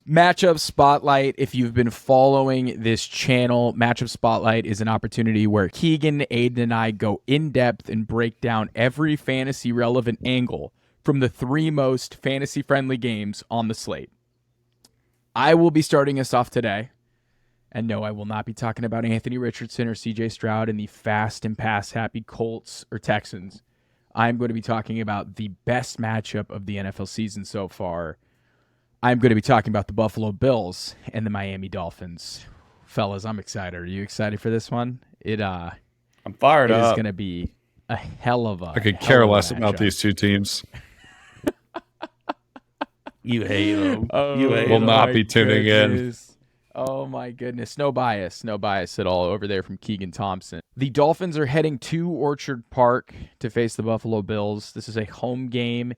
Matchup Spotlight. If you've been following this channel, Matchup Spotlight is an opportunity where Keegan, Aidan, and I go in depth and break down every fantasy relevant angle from the three most fantasy friendly games on the slate. I will be starting us off today. And no, I will not be talking about Anthony Richardson or CJ Stroud and the fast and pass happy Colts or Texans. I'm going to be talking about the best matchup of the NFL season so far. I'm going to be talking about the Buffalo Bills and the Miami Dolphins. Fellas, I'm excited. Are you excited for this one? I'm fired up. It is going to be a hell of a I could care less about these two teams. You hate them. Will not be tuning in. Oh my goodness. No bias at all over there from Keegan Thompson. The Dolphins are heading to Orchard Park to face the Buffalo Bills. This is a home game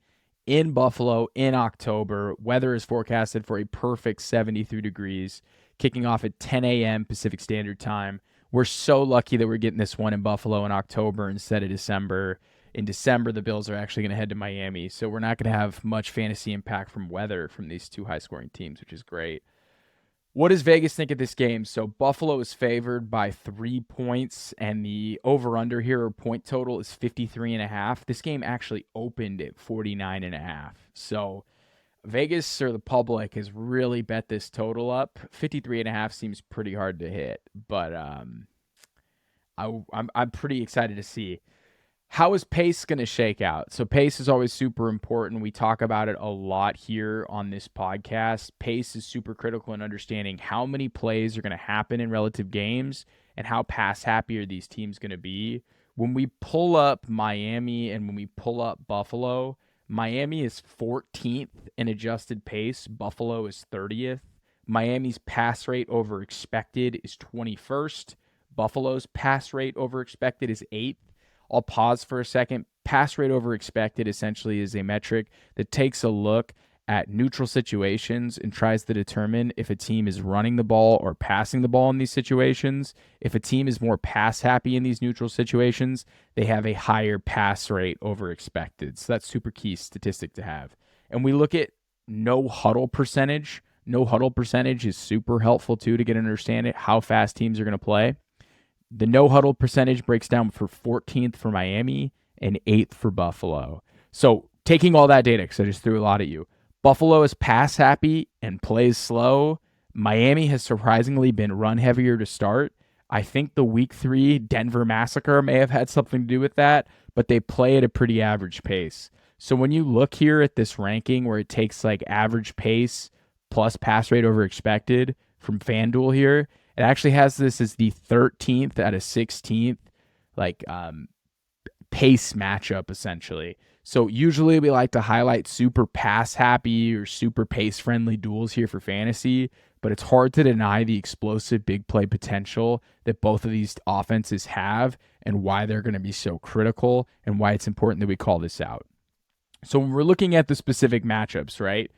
in Buffalo in October. Weather is forecasted for a perfect 73 degrees, kicking off at 10 a.m. Pacific Standard Time. We're so lucky that we're getting this one in Buffalo in October instead of December. In December, the Bills are actually going to head to Miami, so we're not going to have much fantasy impact from weather from these two high-scoring teams, which is great. What does Vegas think of this game? So Buffalo is favored by 3 points, and the over-under here, or point total, is 53.5. This game actually opened at 49.5. So Vegas, or the public, has really bet this total up. 53.5 seems pretty hard to hit, but I'm pretty excited to see. How is pace going to shake out? So pace is always super important. We talk about it a lot here on this podcast. Pace is super critical in understanding how many plays are going to happen in relative games and how pass happy are these teams going to be. When we pull up Miami and when we pull up Buffalo, Miami is 14th in adjusted pace. Buffalo is 30th. Miami's pass rate over expected is 21st. Buffalo's pass rate over expected is 8th. I'll pause for a second. Pass rate over expected essentially is a metric that takes a look at neutral situations and tries to determine if a team is running the ball or passing the ball in these situations. If a team is more pass happy in these neutral situations, they have a higher pass rate over expected. So that's super key statistic to have. And we look at no huddle percentage. No huddle percentage is super helpful too to get an understanding how fast teams are going to play. The no-huddle percentage breaks down for 14th for Miami and 8th for Buffalo. So taking all that data, because I just threw a lot at you, Buffalo is pass-happy and plays slow. Miami has surprisingly been run-heavier to start. I think the Week 3 Denver Massacre may have had something to do with that, but they play at a pretty average pace. So when you look here at this ranking where it takes like average pace plus pass rate over expected from FanDuel here, it actually has this as the 13th out of 16th, pace matchup, essentially. So usually we like to highlight super pass-happy or super pace-friendly duels here for fantasy, but it's hard to deny the explosive big play potential that both of these offenses have and why they're going to be so critical and why it's important that we call this out. So when we're looking at the specific matchups, right?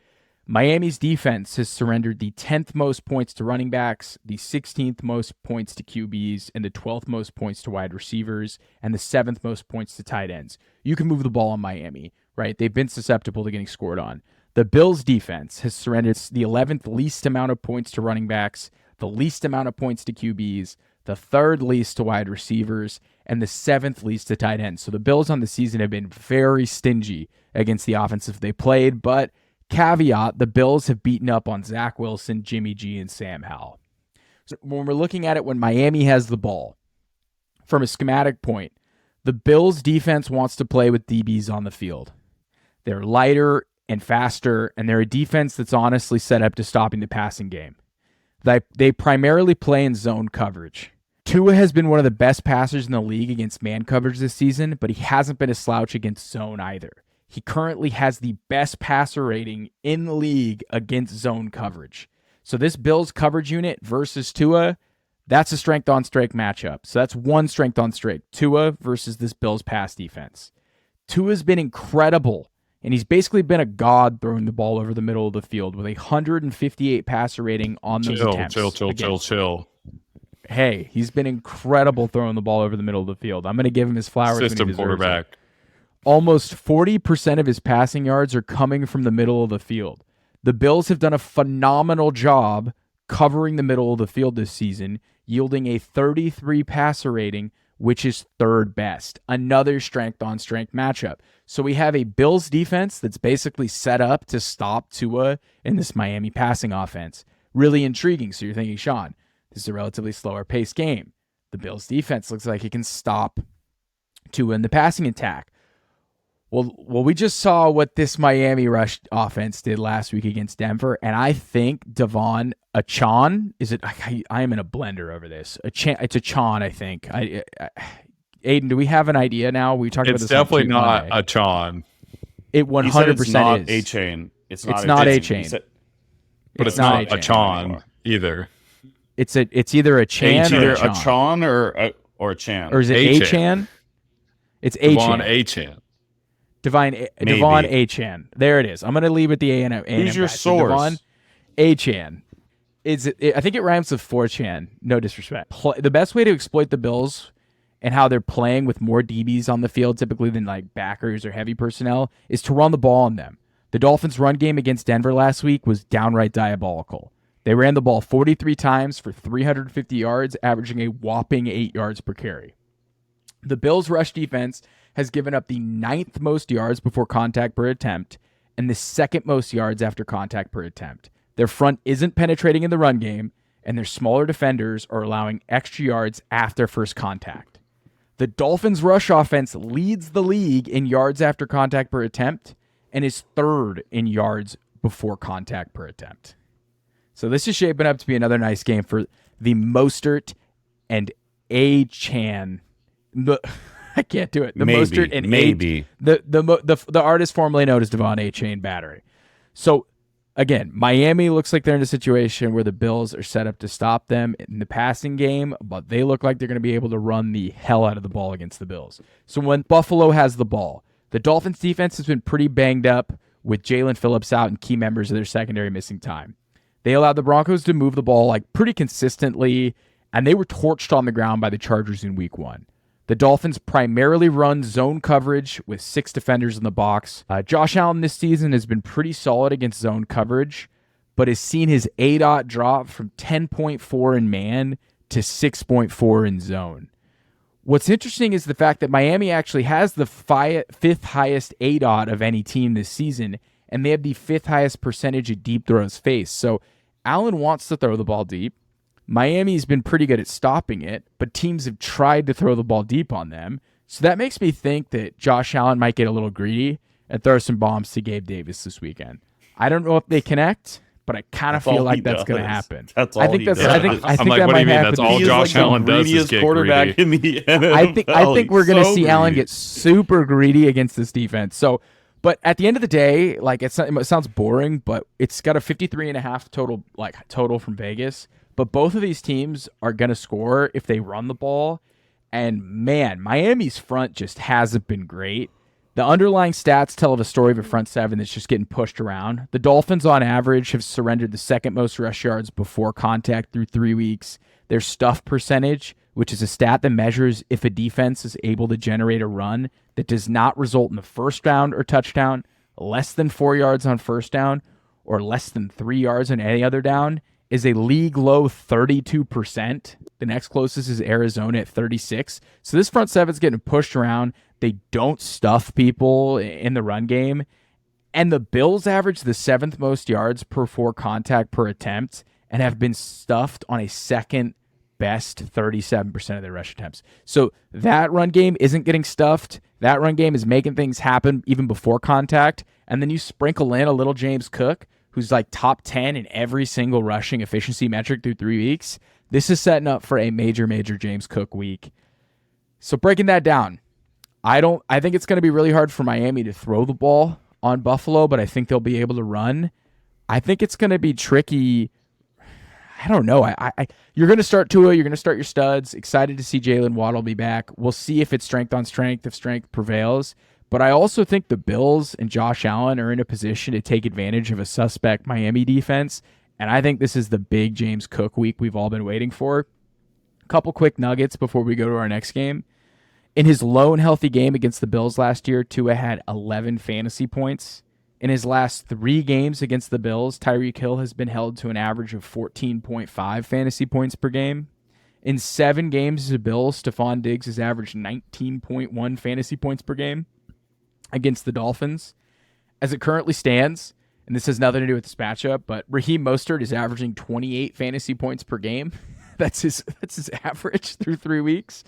Miami's defense has surrendered the 10th most points to running backs, the 16th most points to QBs, and the 12th most points to wide receivers, and the 7th most points to tight ends. You can move the ball on Miami, right? They've been susceptible to getting scored on. The Bills' defense has surrendered the 11th least amount of points to running backs, the least amount of points to QBs, the 3rd least to wide receivers, and the 7th least to tight ends. So the Bills on the season have been very stingy against the offensive they played, but caveat, the Bills have beaten up on Zach Wilson, Jimmy G, and Sam Howell. So when we're looking at it when Miami has the ball, from a schematic point, the Bills' defense wants to play with DBs on the field. They're lighter and faster, and they're a defense that's honestly set up to stopping the passing game. They primarily play in zone coverage. Tua has been one of the best passers in the league against man coverage this season, but he hasn't been a slouch against zone either. He currently has the best passer rating in the league against zone coverage. So this Bills coverage unit versus Tua, that's a strength-on-strength matchup. So that's one strength-on-strength, Tua versus this Bills pass defense. Tua's been incredible, and he's basically been a god throwing the ball over the middle of the field with a 158 passer rating on those attempts. Chill. Hey, he's been incredible throwing the ball over the middle of the field. I'm going to give him his flowers when he deserves quarterback. Almost 40% of his passing yards are coming from the middle of the field. The Bills have done a phenomenal job covering the middle of the field this season, yielding a 33 passer rating, which is third best. Another strength-on-strength matchup. So we have a Bills defense that's basically set up to stop Tua in this Miami passing offense. Really intriguing. So you're thinking, Shaun, this is a relatively slower paced game. The Bills defense looks like it can stop Tua in the passing attack. Well, we just saw what this Miami rush offense did last week against Denver, and I think Devon Achane, is it? I am in a blender over this. It's Achane, I think. Aidan, do we have an idea now? We talked about this. It's definitely not Achane. It 100% is. A-chain. It's not A-chain. But it's not Achane either. It's either a Chan It's or either a a Chan. Chon or a Chan. Or is it A-Chan? It's A-Chan. Devon A-Chan. Devon A-Chan. There it is. I'm going to leave it the A&M. Who's your source? Devon A-Chan. I think it rhymes with 4chan. No disrespect. The best way to exploit the Bills and how they're playing with more DBs on the field typically than like backers or heavy personnel is to run the ball on them. The Dolphins' run game against Denver last week was downright diabolical. They ran the ball 43 times for 350 yards, averaging a whopping 8 yards per carry. The Bills' rush defense has given up the 9th most yards before contact per attempt and the 2nd most yards after contact per attempt. Their front isn't penetrating in the run game, and their smaller defenders are allowing extra yards after first contact. The Dolphins' rush offense leads the league in yards after contact per attempt and is 3rd in yards before contact per attempt. So this is shaping up to be another nice game for the Mostert and A-Chan. I can't do it. The Mostert and maybe the artist formerly known as Devon A-Chain Battery. So again, Miami looks like they're in a situation where the Bills are set up to stop them in the passing game, but they look like they're going to be able to run the hell out of the ball against the Bills. So when Buffalo has the ball, the Dolphins defense has been pretty banged up with Jalen Phillips out and key members of their secondary missing time. They allowed the Broncos to move the ball like pretty consistently, and they were torched on the ground by the Chargers in week 1. The Dolphins primarily run zone coverage with 6 defenders in the box. Josh Allen this season has been pretty solid against zone coverage, but has seen his ADOT drop from 10.4 in man to 6.4 in zone. What's interesting is the fact that Miami actually has the 5th highest ADOT of any team this season, and they have the 5th highest percentage of deep throws faced. So Allen wants to throw the ball deep. Miami's been pretty good at stopping it, but teams have tried to throw the ball deep on them. So that makes me think that Josh Allen might get a little greedy and throw some bombs to Gabe Davis this weekend. I don't know if they connect, but I kind of feel like that's going to happen. That's all he does. I think I'm like, that what do might you mean? happen. That's all He is Josh like Allen the does is greediest get quarterback greedy. in the NFL. I think we're going to see Allen greedy. get super greedy against this defense. So, but at the end of the day, like it sounds boring, but it's got a 53.5 total from Vegas. But both of these teams are going to score if they run the ball. And man, Miami's front just hasn't been great. The underlying stats tell of a story of a front seven that's just getting pushed around. The Dolphins, on average, have surrendered the 2nd most rush yards before contact through 3 weeks. Their stuff percentage, which is a stat that measures if a defense is able to generate a run that does not result in a first down or touchdown, less than 4 yards on first down, or less than 3 yards on any other down, is a league low 32%. The next closest is Arizona at 36. So this front seven's getting pushed around. They don't stuff people in the run game. And the Bills average the 7th most yards per 4 contact per attempt and have been stuffed on a second best 37% of their rush attempts. So that run game isn't getting stuffed. That run game is making things happen even before contact. And then you sprinkle in a little James Cook, who's like top 10 in every single rushing efficiency metric through 3 weeks. This is setting up for a major James Cook week. So breaking that down, I think it's going to be really hard for Miami to throw the ball on Buffalo, but I think they'll be able to run. I think it's going to be tricky. I don't know. You're going to start Tua. You're going to start your studs. Excited to see Jalen Waddle be back. We'll see if it's strength on strength, if strength prevails. But I also think the Bills and Josh Allen are in a position to take advantage of a suspect Miami defense. And I think this is the big James Cook week we've all been waiting for. A couple quick nuggets before we go to our next game. In his lone healthy game against the Bills last year, Tua had 11 fantasy points. In his last 3 games against the Bills, Tyreek Hill has been held to an average of 14.5 fantasy points per game. In 7 games as a Bills, Stephon Diggs has averaged 19.1 fantasy points per game against the Dolphins. As it currently stands, and this has nothing to do with this matchup, but Raheem Mostert is averaging 28 fantasy points per game. That's his average through 3 weeks.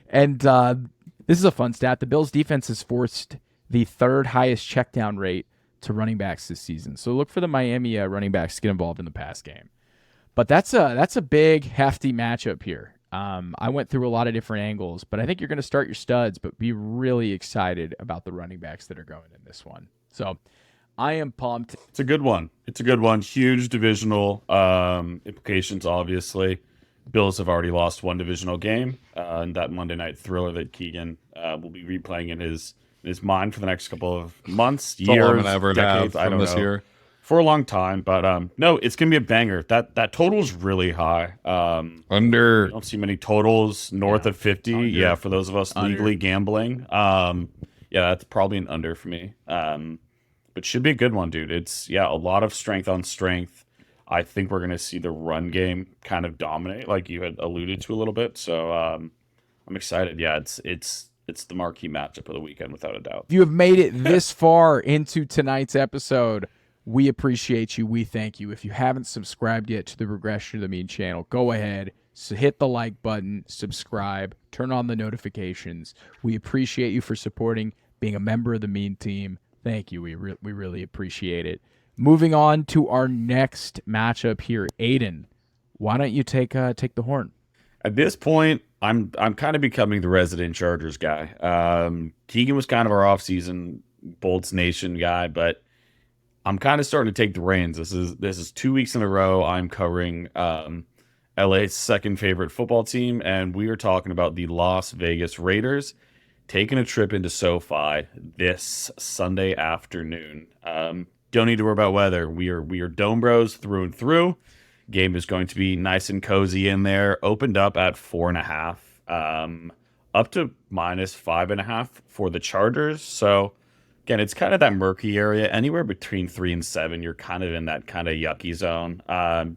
And this is a fun stat. The Bills' defense has forced the 3rd highest checkdown rate to running backs this season. So look for the Miami running backs to get involved in the pass game. But that's a big, hefty matchup here. I went through a lot of different angles, but I think you're going to start your studs, but be really excited about the running backs that are going in this one. So I am pumped. It's a good one. Huge divisional implications, obviously. Bills have already lost 1 divisional game, and that Monday night thriller that Keegan will be replaying in his mind for the next couple of months, years, all I'm gonna ever decades. have I from don't this know. year. For a long time, but no, it's gonna be a banger. That total is really high. Under I don't see many totals north of 50. Under. Yeah, for those of us legally gambling, yeah, that's probably an under for me. But should be a good one, dude. It's a lot of strength on strength. I think we're gonna see the run game kind of dominate, like you had alluded to a little bit. So I'm excited. Yeah, it's the marquee matchup of the weekend without a doubt. If you have made it this far into tonight's episode, we appreciate you. We thank you. If you haven't subscribed yet to the Regression to the Mean channel, go ahead, so hit the like button, subscribe, turn on the notifications. We appreciate you for supporting, being a member of the Mean team. Thank you. We really appreciate it. Moving on to our next matchup here, Aidan. Why don't you take the horn? At this point, I'm kind of becoming the resident Chargers guy. Keegan was kind of our offseason Bolts Nation guy, but I'm kind of starting to take the reins. This is 2 weeks in a row I'm covering LA's second favorite football team, and we are talking about the Las Vegas Raiders taking a trip into SoFi this Sunday afternoon. Don't need to worry about weather. We are Dome Bros through and through. Game is going to be nice and cozy in there. Opened up at 4.5, up to -5.5 for the Chargers. So again, it's kind of that murky area. Anywhere between 3 and 7, you're kind of in that kind of yucky zone.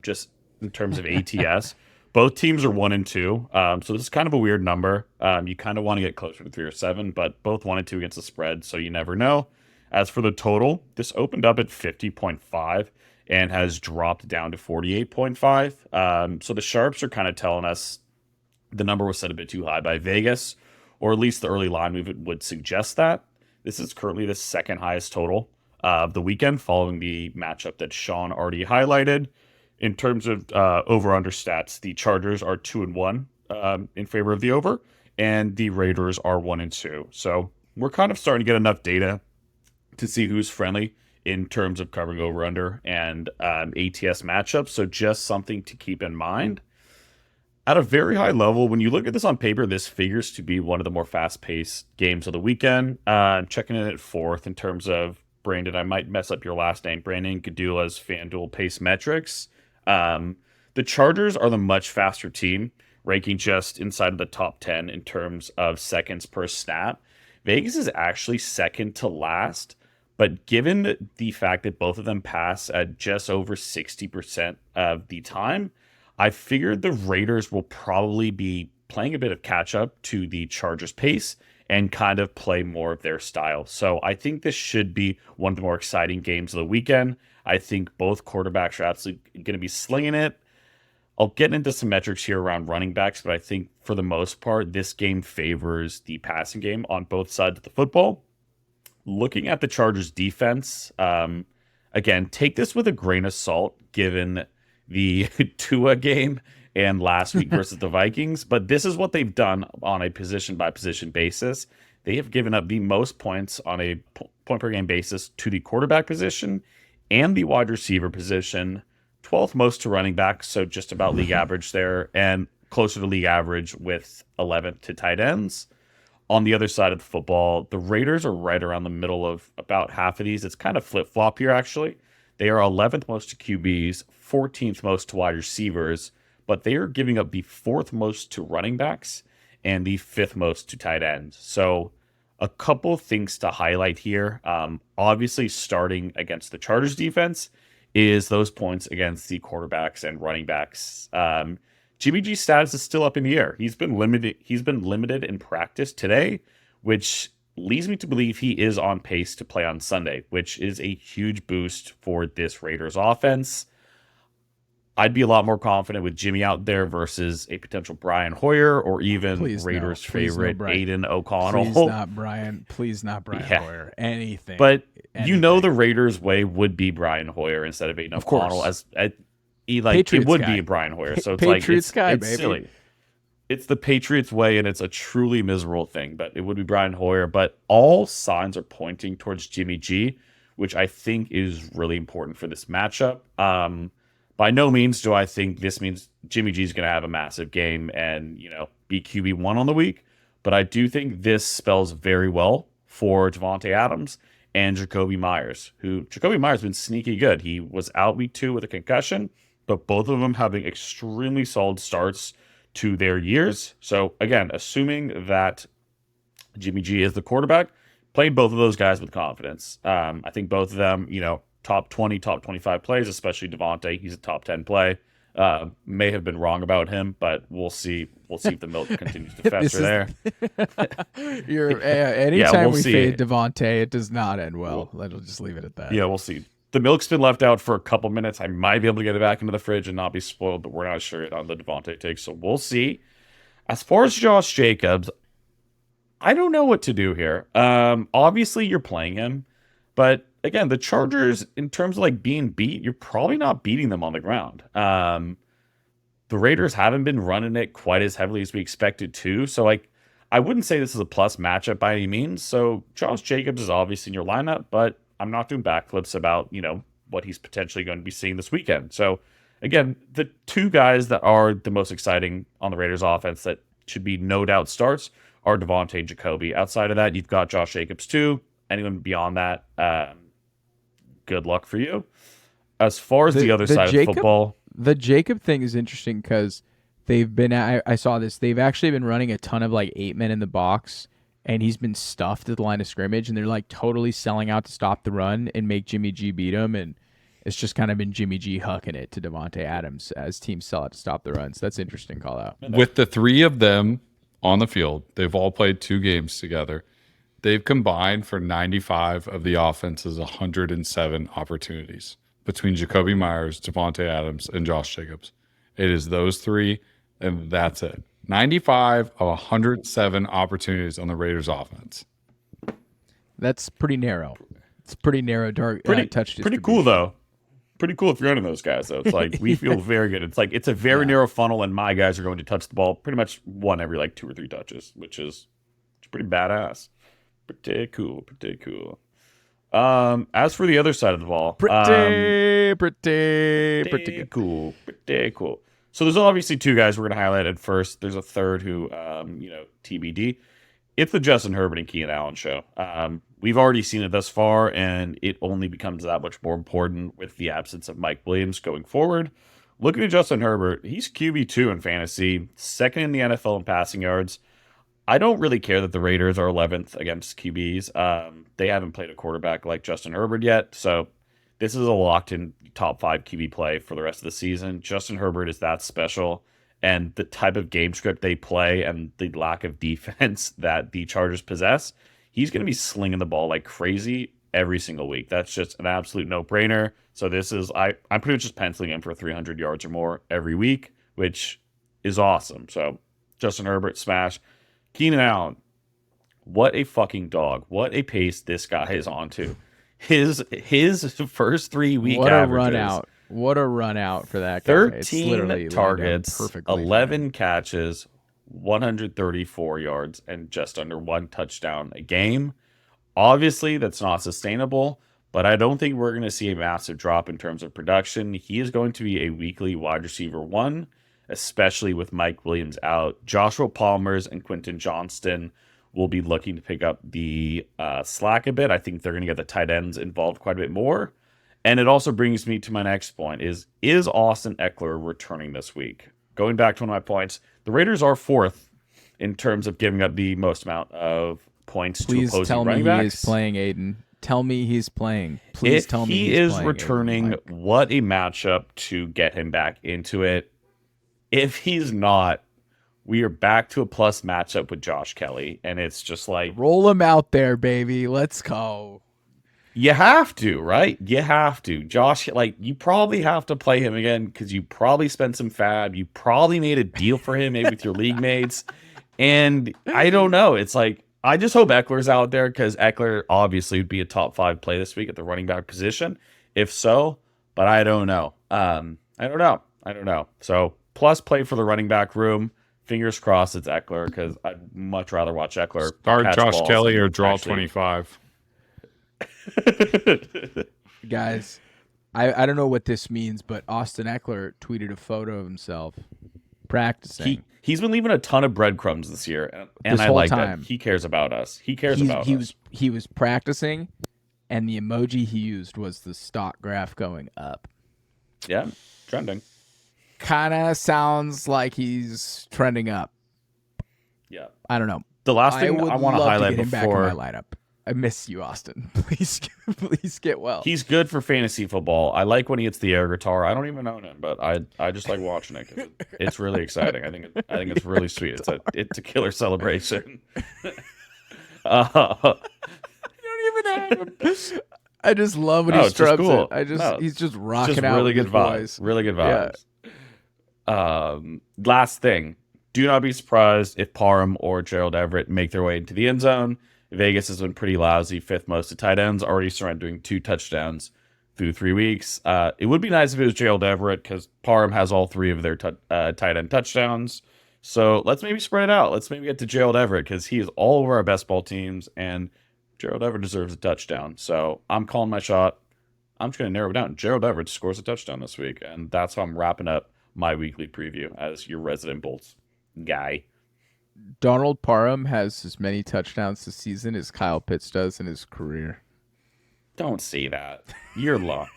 Just in terms of ATS, both teams are 1 and 2. So this is kind of a weird number. You kind of want to get closer to 3 or 7, but both 1 and 2 against the spread. So you never know. As for the total, this opened up at 50.5 and has dropped down to 48.5. So the sharps are kind of telling us the number was set a bit too high by Vegas, or at least the early line movement would suggest that. This is currently the 2nd highest total of the weekend, following the matchup that Shaun already highlighted. In terms of over-under stats, the Chargers are 2 and 1 in favor of the over, and the Raiders are 1 and 2. So we're kind of starting to get enough data to see who's friendly in terms of covering over-under and ATS matchups. So just something to keep in mind. At a very high level, when you look at this on paper, this figures to be one of the more fast-paced games of the weekend. I'm checking in at 4th in terms of Brandon. I might mess up your last name. Brandon Gadula's FanDuel pace metrics. The Chargers are the much faster team, ranking just inside of the top 10 in terms of seconds per snap. Vegas is actually second to last, but given the fact that both of them pass at just over 60% of the time, I figured the Raiders will probably be playing a bit of catch up to the Chargers pace and kind of play more of their style. So I think this should be one of the more exciting games of the weekend. I think both quarterbacks are absolutely going to be slinging it. I'll get into some metrics here around running backs, but I think for the most part, this game favors the passing game on both sides of the football. Looking at the Chargers defense, again, take this with a grain of salt, given the Tua game and last week versus the Vikings, but this is what they've done on a position-by-position basis. They have given up the most points on a point-per-game basis to the quarterback position and the wide receiver position, 12th most to running back, so just about league average there, and closer to league average with 11th to tight ends. On the other side of the football, the Raiders are right around the middle of about half of these. It's kind of flip-flop here, actually. They are 11th most to QBs, 14th most to wide receivers, but they are giving up the 4th most to running backs and the 5th most to tight ends. So A couple things to highlight here. Obviously, starting against the Chargers defense is those points against the quarterbacks and running backs. Jimmy G's status is still up in the air. He's been limited. He's been limited in practice today, which leads me to believe he is on pace to play on Sunday, which is a huge boost for this Raiders offense. I'd be a lot more confident with Jimmy out there versus a potential Brian Hoyer or even Raiders favorite Aidan O'Connell. Please not Brian Hoyer. Anything. But the Raiders' way would be Brian Hoyer instead of Aidan O'Connell. It would be Brian Hoyer. So it's Patriots guy, it's silly. It's the Patriots way, and it's a truly miserable thing. But it would be Brian Hoyer. But all signs are pointing towards Jimmy G, which I think is really important for this matchup. By no means do I think this means Jimmy G is going to have a massive game and, be QB1 on the week. But I do think this spells very well for Davante Adams and Jakobi Meyers, Jakobi Meyers has been sneaky good. He was out week 2 with a concussion, but both of them having extremely solid starts to their years. So, again, assuming that Jimmy G is the quarterback, playing both of those guys with confidence. I think both of them, top 20, top 25 plays, especially Davante. He's a top 10 play. May have been wrong about him, but we'll see. We'll see if the milk continues to fester there. Anytime we fade Davante, it does not end well. Let's just leave it at that. Yeah, we'll see. The milk's been left out for a couple minutes. I might be able to get it back into the fridge and not be spoiled, but we're not sure on the Davante take, so we'll see. As far as Josh Jacobs, I don't know what to do here. Obviously, you're playing him, but again, the Chargers, in terms of being beat, you're probably not beating them on the ground. The Raiders haven't been running it quite as heavily as we expected to. So, I wouldn't say this is a plus matchup by any means. So, Josh Jacobs is obviously in your lineup, but I'm not doing backflips about, what he's potentially going to be seeing this weekend. So, again, the two guys that are the most exciting on the Raiders offense that should be no doubt starts are Davante and Jakobi. Outside of that, you've got Josh Jacobs too. Anyone beyond that, good luck for you. As far as the other side of football, the Jacob thing is interesting because they've been. I saw this. They've actually been running a ton of 8 men in the box, and he's been stuffed at the line of scrimmage, and they're totally selling out to stop the run and make Jimmy G beat him, and it's just kind of been Jimmy G hucking it to Davante Adams as teams sell out to stop the run. So that's interesting call out. With the three of them on the field, they've all played 2 games together. They've combined for 95 of the offense's 107 opportunities between Jakobi Meyers, Davante Adams, and Josh Jacobs. It is those 3, and that's it. 95 of 107 opportunities on the Raiders offense. That's pretty narrow. It's pretty narrow touch distribution. Pretty cool, though. Pretty cool if you're under those guys, though. It's we feel very good. It's a very narrow funnel, and my guys are going to touch the ball pretty much one every 2 or 3 touches, which is pretty badass. Pretty cool. As for the other side of the ball, pretty cool. So there's obviously 2 guys we're going to highlight at first. There's a third who, TBD. It's the Justin Herbert and Keegan Allen show. We've already seen it thus far, and it only becomes that much more important with the absence of Mike Williams going forward. Looking at Justin Herbert, he's QB2 in fantasy, 2nd in the NFL in passing yards. I don't really care that the Raiders are 11th against QBs. They haven't played a quarterback like Justin Herbert yet, so this is a locked-in top 5 QB play for the rest of the season. Justin Herbert is that special, and the type of game script they play and the lack of defense that the Chargers possess, he's going to be slinging the ball like crazy every single week. That's just an absolute no-brainer. So this is, I'm pretty much just penciling in for 300 yards or more every week, which is awesome. So Justin Herbert, smash. Keenan Allen, what a fucking dog. What a pace this guy is on to. His first 3 week averages. What a run out for that guy. 13 targets, 11 catches, 134 yards, and just under 1 touchdown a game. Obviously, that's not sustainable, but I don't think we're going to see a massive drop in terms of production. He is going to be a weekly wide receiver 1, especially with Mike Williams out. Joshua Palmer's and Quentin Johnston will be looking to pick up the slack a bit. I think they're going to get the tight ends involved quite a bit more. And it also brings me to my next point is Austin Eckler returning this week? Going back to one of my points, the Raiders are 4th in terms of giving up the most amount of points to Please opposing tell me running he backs. is playing, Aiden. Tell me he's playing. Please If tell me he he's is playing, returning, Aiden. Like, what a matchup to get him back into it. If he's not, we are back to a plus matchup with Josh Kelly, and it's just like roll him out there, baby. Let's go. you have to, right? You have to. Josh, like you probably have to play him again because you probably spent some fab. You probably made a deal for him, maybe with your league mates. And I don't know. It's like I just hope Eckler's out there because Eckler obviously would be a top 5 play this week at the running back position. If so, but I don't know. I don't know. So plus play for the running back room. Fingers crossed it's Eckler because I'd much rather watch Eckler Start catch Josh balls Kelly than or draw actually- 25. Guys, I don't know what this means, but Austin Eckler tweeted a photo of himself practicing. He's been leaving a ton of breadcrumbs this year, and This I whole like time. that. He cares about us. He cares about us. He was practicing, and the emoji he used was the stock graph going up. Yeah, trending. Kind of sounds like he's trending up. Yeah. I don't know. The last thing would I want to love highlight to get him before back in my lineup. I miss you, Austin. Please get well. he's good for fantasy football. I like when he hits the air guitar. I don't even own him, but I just like watching it 'cause it's really exciting. I think it's really sweet. It's a killer celebration. I don't even have him. I just love when he it's just strums cool. it. He's just rocking just out really with good his vibes. voice. Really good vibes. Last thing. Do not be surprised if Parham or Gerald Everett make their way into the end zone. Vegas has been pretty lousy, 5th most of tight ends, already surrendering 2 touchdowns through 3 weeks. It would be nice if it was Gerald Everett because Parham has all 3 of their tight end touchdowns. So let's maybe spread it out. Let's maybe get to Gerald Everett because he is all over our best ball teams, and Gerald Everett deserves a touchdown. So I'm calling my shot. I'm just going to narrow it down. Gerald Everett scores a touchdown this week, and that's how I'm wrapping up my weekly preview as your resident Bolts guy. Donald Parham has as many touchdowns this season as Kyle Pitts does in his career. Don't say that. You're lying.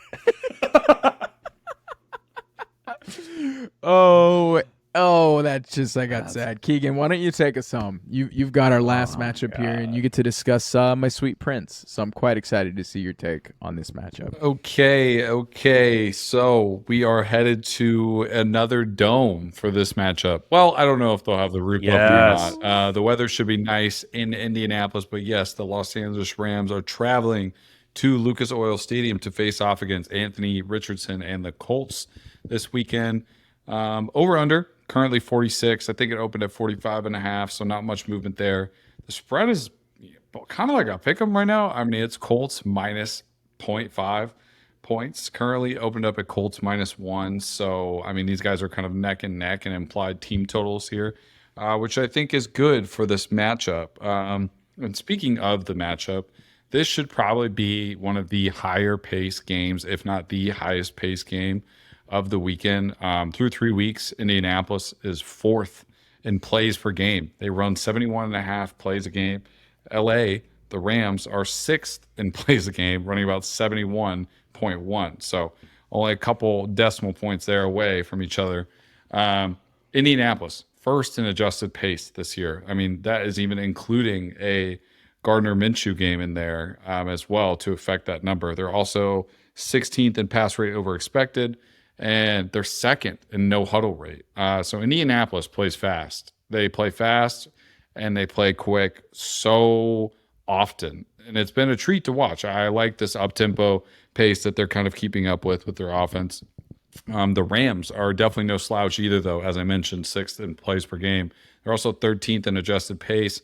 Oh, that's just I got sad. Keegan, why don't you take us home? You've got our last matchup here, and you get to discuss my sweet prince. So I'm quite excited to see your take on this matchup. Okay. So we are headed to another dome for this matchup. Well, I don't know if they'll have the roof up Yes. or not. The weather should be nice in Indianapolis, but yes, the Los Angeles Rams are traveling to Lucas Oil Stadium to face off against Anthony Richardson and the Colts this weekend. Over under currently 46. I think it opened at 45.5, so not much movement there. The spread is kind of like a pick 'em right now. I mean, it's Colts minus 0.5 points. Currently opened up at Colts -1. So, I mean, these guys are kind of neck and neck in implied team totals here, which I think is good for this matchup. And speaking of the matchup, this should probably be one of the higher pace games, if not the highest pace game of the weekend. Through 3 weeks, Indianapolis is 4th in plays per game. They run 71.5 plays a game. LA, the Rams, are 6th in plays a game, running about 71.1. So only a couple decimal points there away from each other. Indianapolis, 1st in adjusted pace this year. I mean, that is even including a Gardner Minshew game in there as well to affect that number. They're also 16th in pass rate over expected, and they're 2nd in no huddle rate. So Indianapolis plays fast. They play fast and they play quick so often. And it's been a treat to watch. I like this up-tempo pace that they're kind of keeping up with their offense. The Rams are definitely no slouch either, though. As I mentioned, 6th in plays per game. They're also 13th in adjusted pace,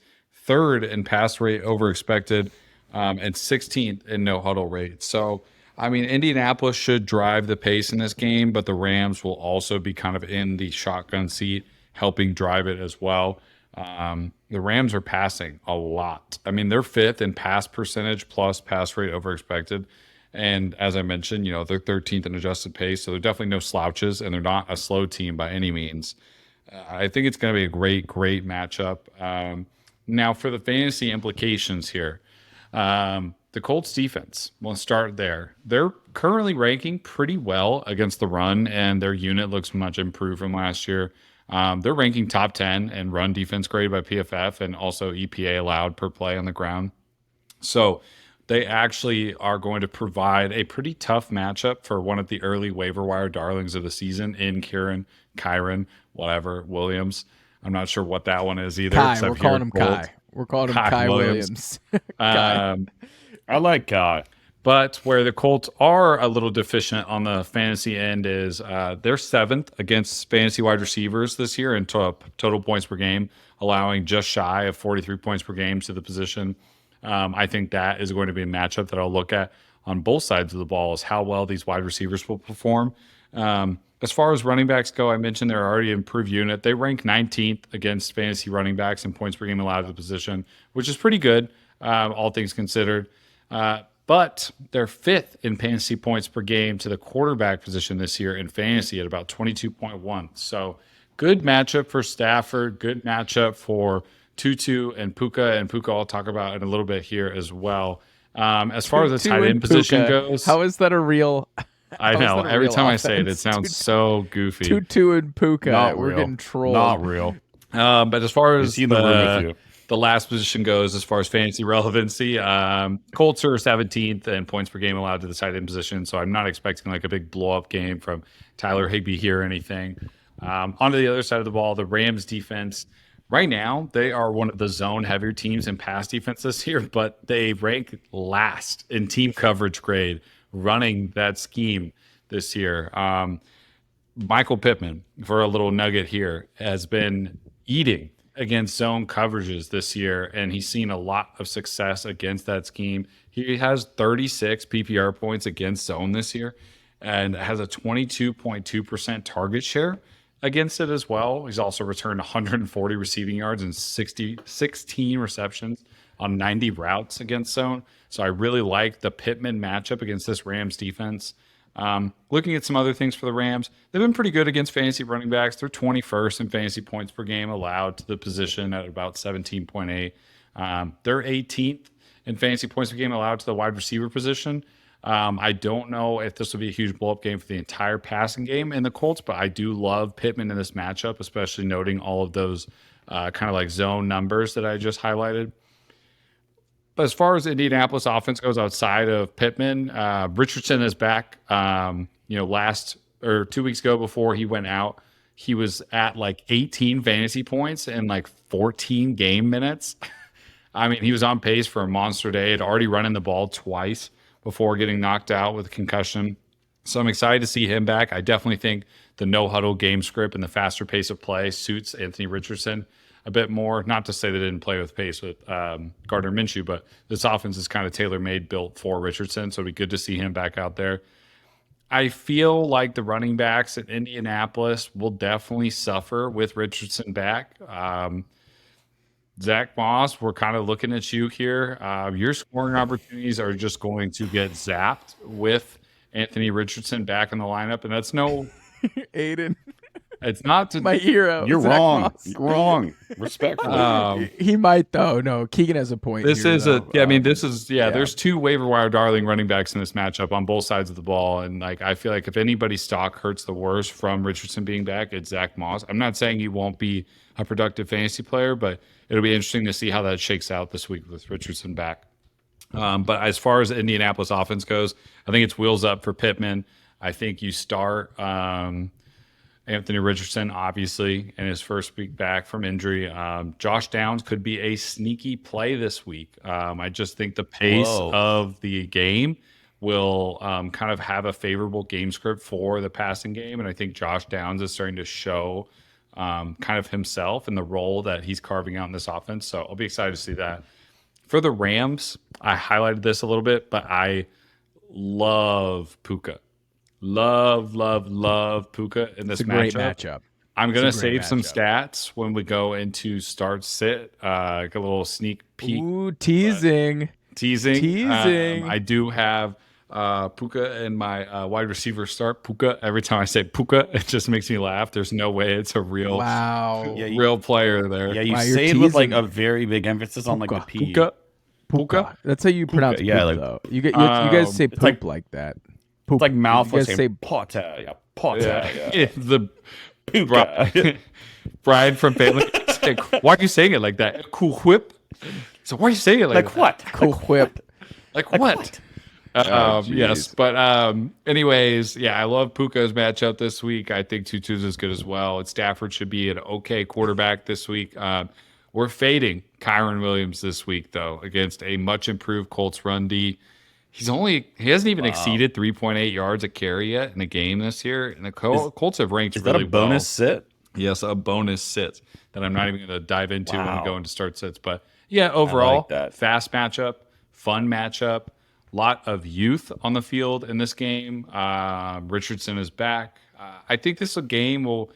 3rd in pass rate over expected, and 16th in no huddle rate. So, I mean, Indianapolis should drive the pace in this game, but the Rams will also be kind of in the shotgun seat, helping drive it as well. The Rams are passing a lot. I mean, they're 5th in pass percentage plus pass rate over expected. And as I mentioned, they're 13th in adjusted pace, so they're definitely no slouches, and they're not a slow team by any means. I think it's going to be a great, great matchup. Now, for the fantasy implications here, the Colts defense, we'll start there. They're currently ranking pretty well against the run, and their unit looks much improved from last year. They're ranking top 10 in run defense grade by PFF and also EPA allowed per play on the ground. So they actually are going to provide a pretty tough matchup for one of the early waiver wire darlings of the season in Kyron, whatever, Williams. I'm not sure what that one is either. Kai, we're calling him Kai. We're calling him Kai Williams. I like Kai. But where the Colts are a little deficient on the fantasy end is they're 7th against fantasy wide receivers this year in total points per game, allowing just shy of 43 points per game to the position. I think that is going to be a matchup that I'll look at on both sides of the ball, is how well these wide receivers will perform. As far as running backs go, I mentioned they're already improved unit. They rank 19th against fantasy running backs in points per game allowed to the position, which is pretty good, all things considered. But they're 5th in fantasy points per game to the quarterback position this year in fantasy at about 22.1. So good matchup for Stafford, good matchup for Tutu and Puka I'll talk about in a little bit here as well. As far as the tight end position goes, how is that a real? I know every time I say it, it sounds so goofy. Tutu and Puka, we're real. getting trolled. Not real. But as far as in the room with you. The last position goes, as far as fantasy relevancy, Colts are 17th in points per game allowed to the tight end position, so I'm not expecting like a big blow up game from Tyler Higbee here or anything. Onto the other side of the ball, the Rams defense. Right now, they are one of the zone heavier teams in pass defense this year, but they rank last in team coverage grade running that scheme this year. Michael Pittman, for a little nugget here, has been eating against zone coverages this year, and he's seen a lot of success against that scheme. He has 36 PPR points against zone this year and has a 22.2% target share against it as well. He's also returned 140 receiving yards and 16 receptions on 90 routes against zone. So I really like the Pittman matchup against this Rams defense. Looking at some other things for the Rams, they've been pretty good against fantasy running backs. They're 21st in fantasy points per game allowed to the position at about 17.8. They're 18th in fantasy points per game allowed to the wide receiver position. I don't know if this will be a huge blow-up game for the entire passing game in the Colts, but I do love Pittman in this matchup, especially noting all of those kind of like zone numbers that I just highlighted. But as far as Indianapolis offense goes outside of Pittman, Richardson is back. Last or 2 weeks ago before he went out, he was at like 18 fantasy points and like 14 game minutes. I mean, he was on pace for a monster day. Had already run in the ball twice before getting knocked out with a concussion. So I'm excited to see him back. I definitely think the no-huddle game script and the faster pace of play suits Anthony Richardson a bit more. Not to say they didn't play with pace with Gardner Minshew, but this offense is kind of tailor-made, built for Richardson, so it'd be good to see him back out there. I feel like the running backs in Indianapolis will definitely suffer with Richardson back. Zach Moss, we're kind of looking at you here. Your scoring opportunities are just going to get zapped with Anthony Richardson back in the lineup, and that's no Aidan. It's not to my hero. You're Zach wrong. Moss. You're wrong. Respectfully. He might though. No, Keegan has a point. This here, is though. There's two waiver wire darling running backs in this matchup on both sides of the ball, and like I feel like if anybody's stock hurts the worst from Richardson being back, it's Zach Moss. I'm not saying he won't be a productive fantasy player, but it'll be interesting to see how that shakes out this week with Richardson back. But as far as the Indianapolis offense goes, I think it's wheels up for Pittman. I think you start Anthony Richardson, obviously, in his first week back from injury. Josh Downs could be a sneaky play this week. I just think the pace of the game will kind of have a favorable game script for the passing game. And I think Josh Downs is starting to show kind of himself and the role that he's carving out in this offense. So I'll be excited to see that. For the Rams, I highlighted this a little bit, but I love Puka. Love Puka in this it's a great matchup. I'm going to save some stats when we go into start sit, like a little sneak peek. Ooh, teasing. I do have Puka in my wide receiver start. Puka. Every time I say Puka, it just makes me laugh. There's no way it's a real real player there. Yeah, you say it with like a very big emphasis on like the P. Puka. That's how you pronounce poop, though. You guys say poop like that. Poop. It's like mouth. You guys say Potter. Yeah, Potter. Yeah. The Puka. Brian from Family. Why are you saying it like that? Cool whip. So why are you saying it like that? what? Cool whip. Like what? Yes, but anyways, yeah, I love Puka's matchup this week. I think Tutu's is good as well. And Stafford should be an okay quarterback this week. We're fading Kyron Williams this week though against a much improved Colts run D. He hasn't even exceeded 3.8 yards a carry yet in a game this year, and the Colts have ranked Is really that a bonus sit? Yes, a bonus sit that I'm not even going to dive into when we go into start sits. But yeah, overall, fast matchup, fun matchup, lot of youth on the field in this game. Richardson is back. I think this game will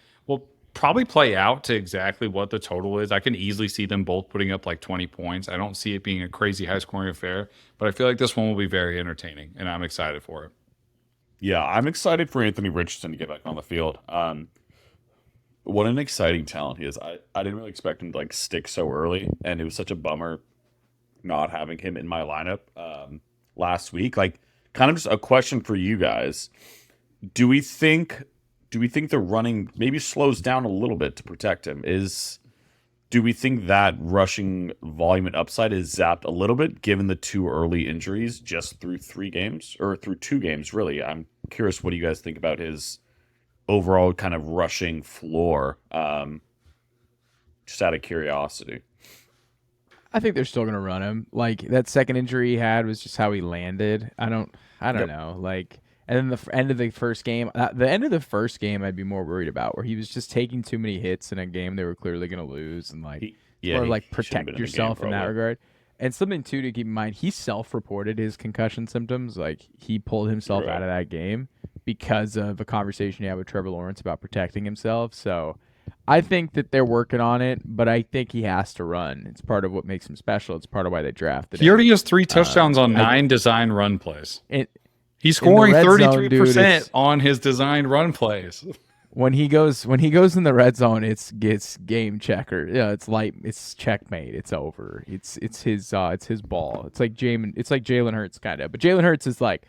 probably play out to exactly what the total is. I can easily see them both putting up like 20 points. I don't see it being a crazy high scoring affair, but I feel like this one will be very entertaining, and I'm excited for it. Yeah, I'm excited for Anthony Richardson to get back on the field. What an exciting talent he is. I didn't really expect him to like stick so early, and it was such a bummer not having him in my lineup last week. Like, kind of just a question for you guys. Do we think the running maybe slows down a little bit to protect him? Do we think that rushing volume and upside is zapped a little bit given the two early injuries just through 3 games or through 2 games, really? I'm curious what do you guys think about his overall kind of rushing floor, just out of curiosity. I think they're still going to run him. Like, that second injury he had was just how he landed. I don't know. Like, and then the end of the first game, I'd be more worried about, where he was just taking too many hits in a game they were clearly going to lose, and protect yourself in that regard. And something too to keep in mind, he self-reported his concussion symptoms. Like, he pulled himself out of that game because of a conversation he had with Trevor Lawrence about protecting himself. So I think that they're working on it, but I think he has to run. It's part of what makes him special. It's part of why they drafted him. He already has 3 touchdowns on 9 design run plays. He's scoring 33% on his designed run plays. When he goes in the red zone, it's game checker. Yeah, it's checkmate. It's over. It's his ball. It's like Jalen Hurts kind of, but Jalen Hurts is like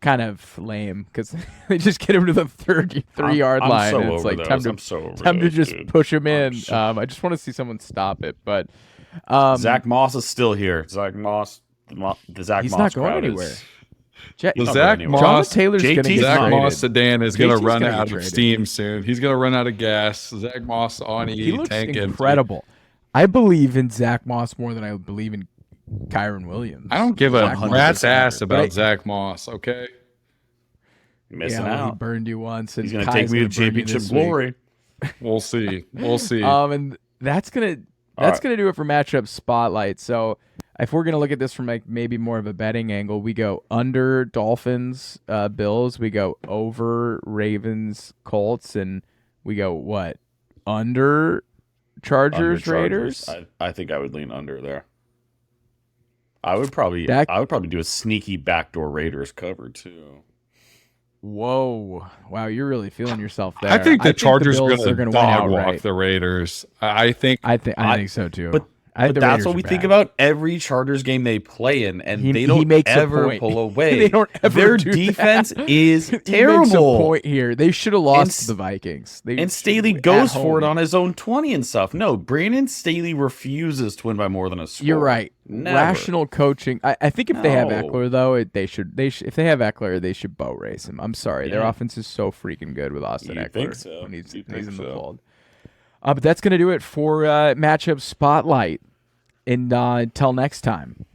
kind of lame because they just get him to the 3-yard line. So and it's like time to just push him in. I just want to see someone stop it. But Zach Moss is still here. Zach Moss, he's not going anywhere. Zach Moss sedan is going to run out of steam soon. He's going to run out of gas. Zach Moss on he looks incredible. I believe in Zach Moss more than I believe in Kyron Williams. I don't give a rat's ass about Zach Moss, okay? You're missing out. He burned you once, and he's going to take me to championship glory. We'll see. And that's gonna do it for matchup spotlight. So if we're gonna look at this from like maybe more of a betting angle, we go under Dolphins, Bills. We go over Ravens, Colts, and we go what? Under Chargers, Raiders. I think I would lean under there. I would probably do a sneaky backdoor Raiders cover too. Whoa! Wow, you're really feeling yourself there. I think the Chargers are going to dog walk outright. The Raiders. I think so too. But that's what we think about every Chargers game they play in, and they don't ever pull away. They don't ever Their defense is terrible. He makes a point here. They should have lost to the Vikings. And Staley goes for it on his own 20 and stuff. No, Brandon Staley refuses to win by more than a score. You're right. Never. Rational coaching. I think if they have Eckler though, they should. If they have Eckler, they should boat race him. I'm sorry, their offense is so freaking good with Austin Eckler. Think so. When he's in the fold. But that's gonna do it for matchup spotlight. And until next time.